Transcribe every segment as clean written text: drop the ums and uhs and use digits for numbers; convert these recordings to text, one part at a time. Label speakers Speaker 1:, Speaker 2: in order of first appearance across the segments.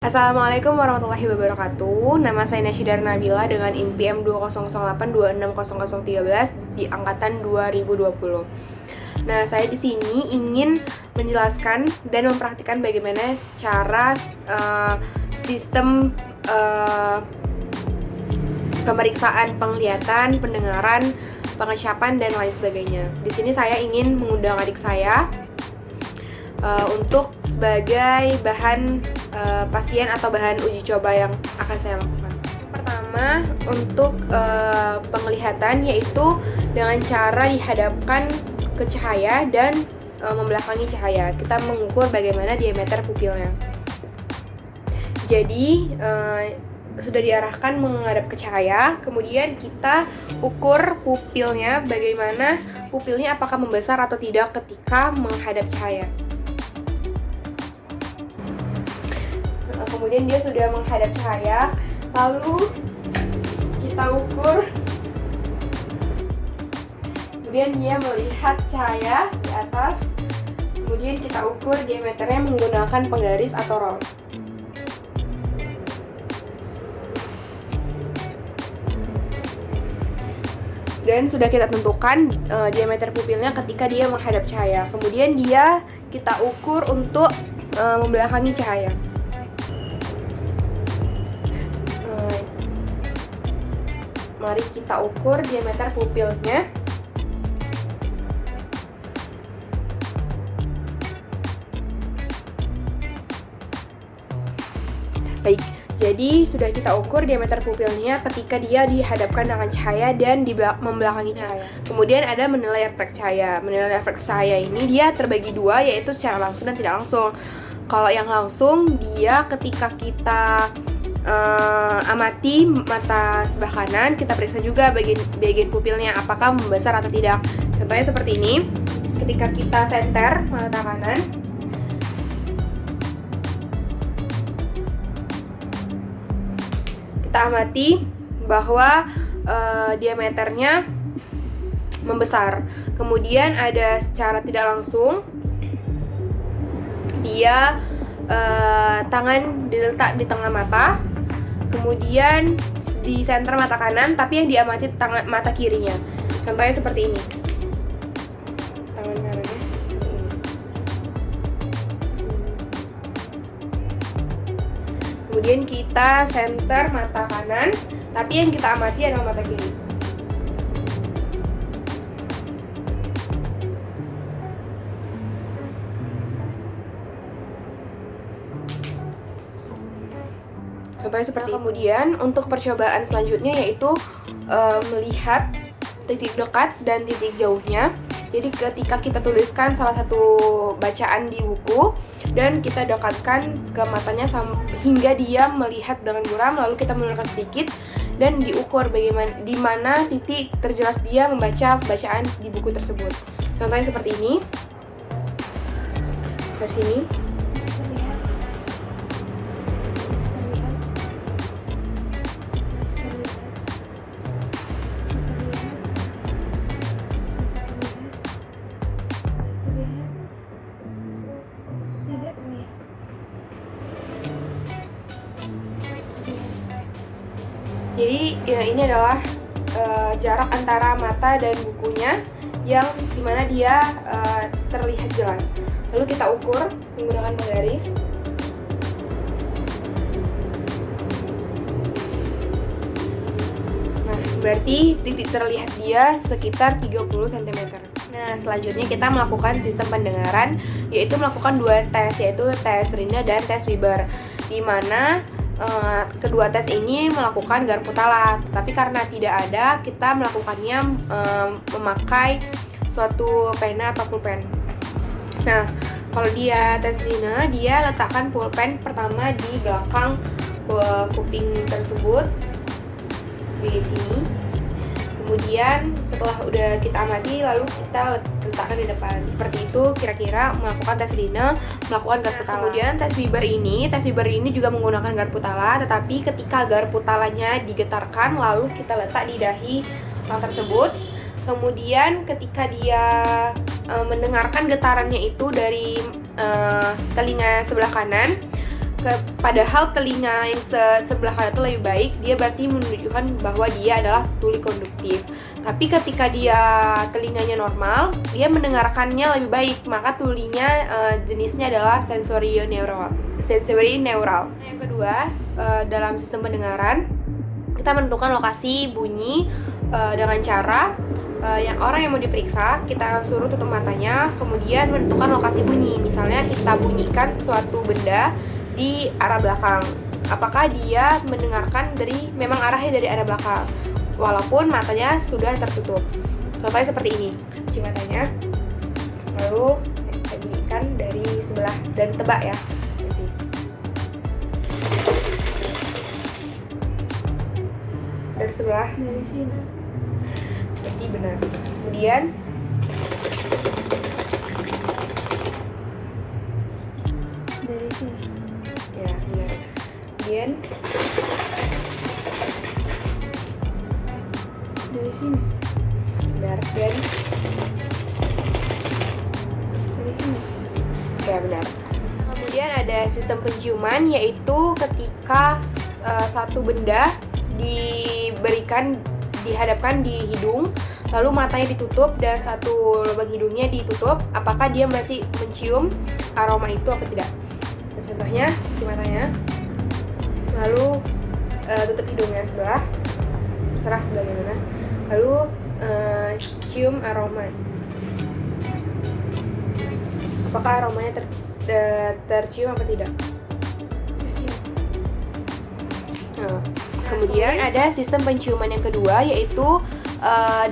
Speaker 1: Assalamualaikum warahmatullahi wabarakatuh. Nama saya Nasyidar Nabila dengan INPM 2008260013 di angkatan 2020. Nah, saya di sini ingin menjelaskan dan mempraktikkan bagaimana cara sistem pemeriksaan penglihatan, pendengaran, pengecapan dan lain sebagainya. Di sini saya ingin mengundang adik saya untuk sebagai bahan pasien atau bahan uji coba yang akan saya lakukan. Pertama, untuk penglihatan yaitu dengan cara dihadapkan ke cahaya dan membelakangi cahaya. Kita mengukur bagaimana diameter pupilnya. Jadi sudah diarahkan menghadap ke cahaya, kemudian kita ukur pupilnya, bagaimana pupilnya apakah membesar atau tidak ketika menghadap cahaya. Kemudian dia sudah menghadap cahaya, lalu kita ukur, kemudian dia melihat cahaya di atas, kemudian kita ukur diameternya menggunakan penggaris atau roll. Dan sudah kita tentukan diameter pupilnya ketika dia menghadap cahaya. Kemudian kita ukur untuk membelakangi cahaya. Mari kita ukur diameter pupilnya. Baik, jadi sudah kita ukur diameter pupilnya ketika dia dihadapkan dengan cahaya dan membelakangi cahaya. Kemudian ada menilai refleks cahaya. Menilai refleks cahaya ini dia terbagi dua, yaitu secara langsung dan tidak langsung. Kalau yang langsung, dia ketika kita amati mata sebelah kanan, kita periksa juga bagian pupilnya apakah membesar atau tidak. Contohnya seperti ini, ketika kita senter mata kanan, kita amati bahwa diameternya membesar. Kemudian ada secara tidak langsung, dia tangan diletak di tengah mata, kemudian di senter mata kanan, tapi yang diamati mata kirinya. Contohnya seperti ini. Tangan kanannya. Kemudian kita senter mata kanan, tapi yang kita amati adalah mata kiri. Contohnya seperti kemudian untuk percobaan selanjutnya yaitu melihat titik dekat dan titik jauhnya. Jadi ketika kita tuliskan salah satu bacaan di buku dan kita dekatkan ke matanya hingga dia melihat dengan buram, lalu kita menurunkan sedikit dan diukur bagaimana di mana titik terjelas dia membaca bacaan di buku tersebut. Contohnya seperti ini. Dari sini. Jadi ya, ini adalah jarak antara mata dan bukunya yang dimana dia terlihat jelas. Lalu kita ukur menggunakan penggaris. Nah, berarti titik terlihat dia sekitar 30 cm. Nah, selanjutnya kita melakukan sistem pendengaran, yaitu melakukan dua tes, yaitu tes Rina dan tes Weber, di mana kedua tes ini melakukan garpu tala, tapi karena tidak ada, kita melakukannya memakai suatu pena atau pulpen. Nah, kalau dia tes Rina, dia letakkan pulpen pertama di belakang kuping tersebut di sini. Kemudian setelah udah kita amati, lalu kita letakkan di depan. Seperti itu kira-kira melakukan tes Rina, melakukan garpu tala. Kemudian tes Weber ini juga menggunakan garpu tala, tetapi ketika garpu talanya digetarkan, lalu kita letak di dahi orang tersebut. Kemudian ketika dia mendengarkan getarannya itu dari telinga sebelah kanan, Padahal telinga yang sebelah kanan itu lebih baik, dia berarti menunjukkan bahwa dia adalah tuli konduktif. Tapi ketika dia telinganya normal, dia mendengarkannya lebih baik, maka tulinya jenisnya adalah sensory neural. Yang kedua, dalam sistem pendengaran, kita menentukan lokasi bunyi dengan cara yang orang yang mau diperiksa, kita suruh tutup matanya, kemudian menentukan lokasi bunyi. Misalnya kita bunyikan suatu benda di arah belakang. Apakah dia mendengarkan memang arahnya dari arah belakang walaupun matanya sudah tertutup. Contohnya seperti ini, kunci matanya, lalu kita bunyikan dari sebelah dan tebak ya. Dari sebelah,
Speaker 2: Dari sini.
Speaker 1: berarti benar. Kemudian
Speaker 2: Dari sini.
Speaker 1: ya benar. Kemudian
Speaker 2: Dari sini.
Speaker 1: benar.
Speaker 2: Dari sini.
Speaker 1: Ya benar. Kemudian ada sistem penciuman, yaitu ketika satu benda dihadapkan di hidung, lalu matanya ditutup dan satu lubang hidungnya ditutup, apakah dia masih mencium aroma itu apa tidak? Contohnya, cuci matanya, lalu tutup hidungnya sebelah, terserah sebagaimana, lalu cium aroma. Apakah aromanya tercium apa tidak? Nah, kemudian ada sistem penciuman yang kedua, yaitu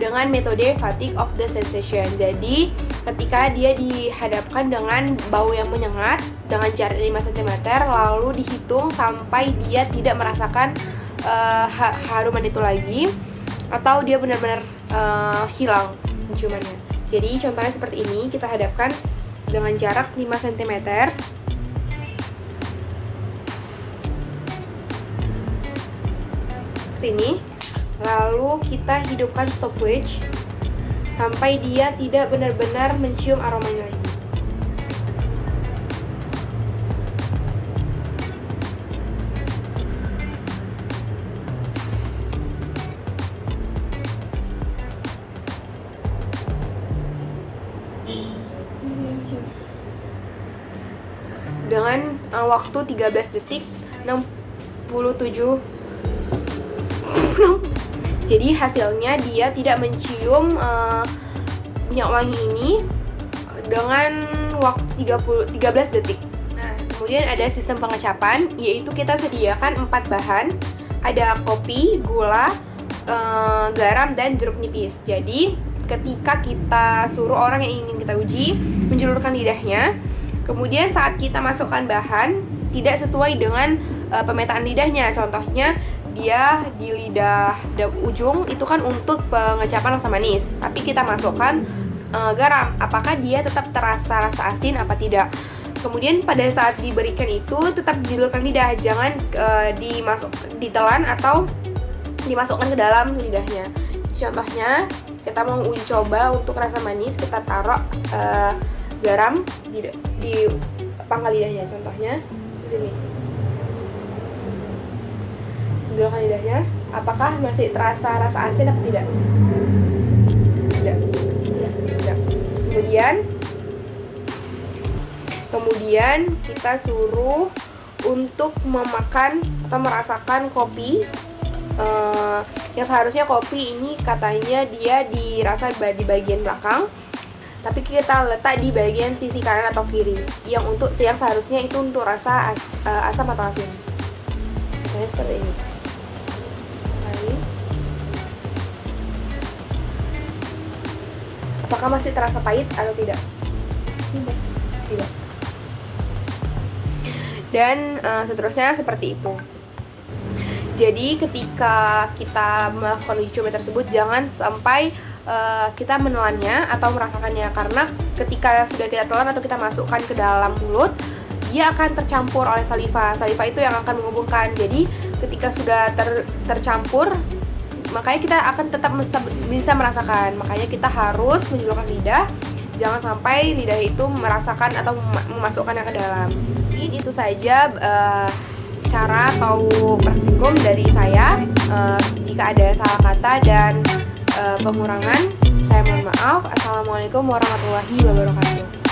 Speaker 1: dengan metode fatigue of the sensation. Jadi ketika dia dihadapkan dengan bau yang menyengat dengan jarak 5 cm, lalu dihitung sampai dia tidak merasakan haruman itu lagi, atau dia benar-benar hilang penciumannya. Jadi contohnya seperti ini, kita hadapkan dengan jarak 5 cm. Seperti ini. Lalu kita hidupkan stopwatch sampai dia tidak benar-benar mencium aromanya lagi. Dengan waktu 13 detik 67. Jadi hasilnya dia tidak mencium minyak wangi ini dengan waktu 13 detik. Nah, kemudian ada sistem pengecapan, yaitu kita sediakan 4 bahan. Ada kopi, gula, garam, dan jeruk nipis. Jadi ketika kita suruh orang yang ingin kita uji menjulurkan lidahnya, kemudian saat kita masukkan bahan tidak sesuai dengan pemetaan lidahnya. Contohnya dia di lidah ujung itu kan untuk pengecapan rasa manis, tapi kita masukkan garam, apakah dia tetap terasa rasa asin apa tidak. Kemudian pada saat diberikan itu tetap dijulurkan lidah, jangan ditelan atau dimasukkan ke dalam lidahnya. Contohnya kita mau uji coba untuk rasa manis, kita taruh garam di pangkal lidahnya. Contohnya ini, dijulurkan lidahnya, apakah masih terasa rasa asin atau tidak? Tidak. Kemudian kita suruh untuk memakan atau merasakan kopi. Yang seharusnya kopi ini katanya dia dirasa di bagian belakang, tapi kita letak di bagian sisi kanan atau kiri. Yang seharusnya itu untuk rasa asam atau asin. Misalnya seperti ini. Apakah masih terasa pahit atau tidak? Tidak. Dan seterusnya seperti itu. Jadi ketika kita melakukan uji coba tersebut, jangan sampai kita menelannya atau merasakannya, karena ketika sudah kita telan atau kita masukkan ke dalam mulut, dia akan tercampur oleh saliva. Saliva itu yang akan menghubungkan. Jadi ketika sudah tercampur, makanya kita akan tetap bisa merasakan. Makanya kita harus menjulurkan lidah jangan sampai lidah itu merasakan atau memasukkannya ke dalam. Ini itu saja cara atau praktikum dari saya. Jika ada salah kata dan pengurangan, saya mohon maaf. Assalamualaikum warahmatullahi wabarakatuh.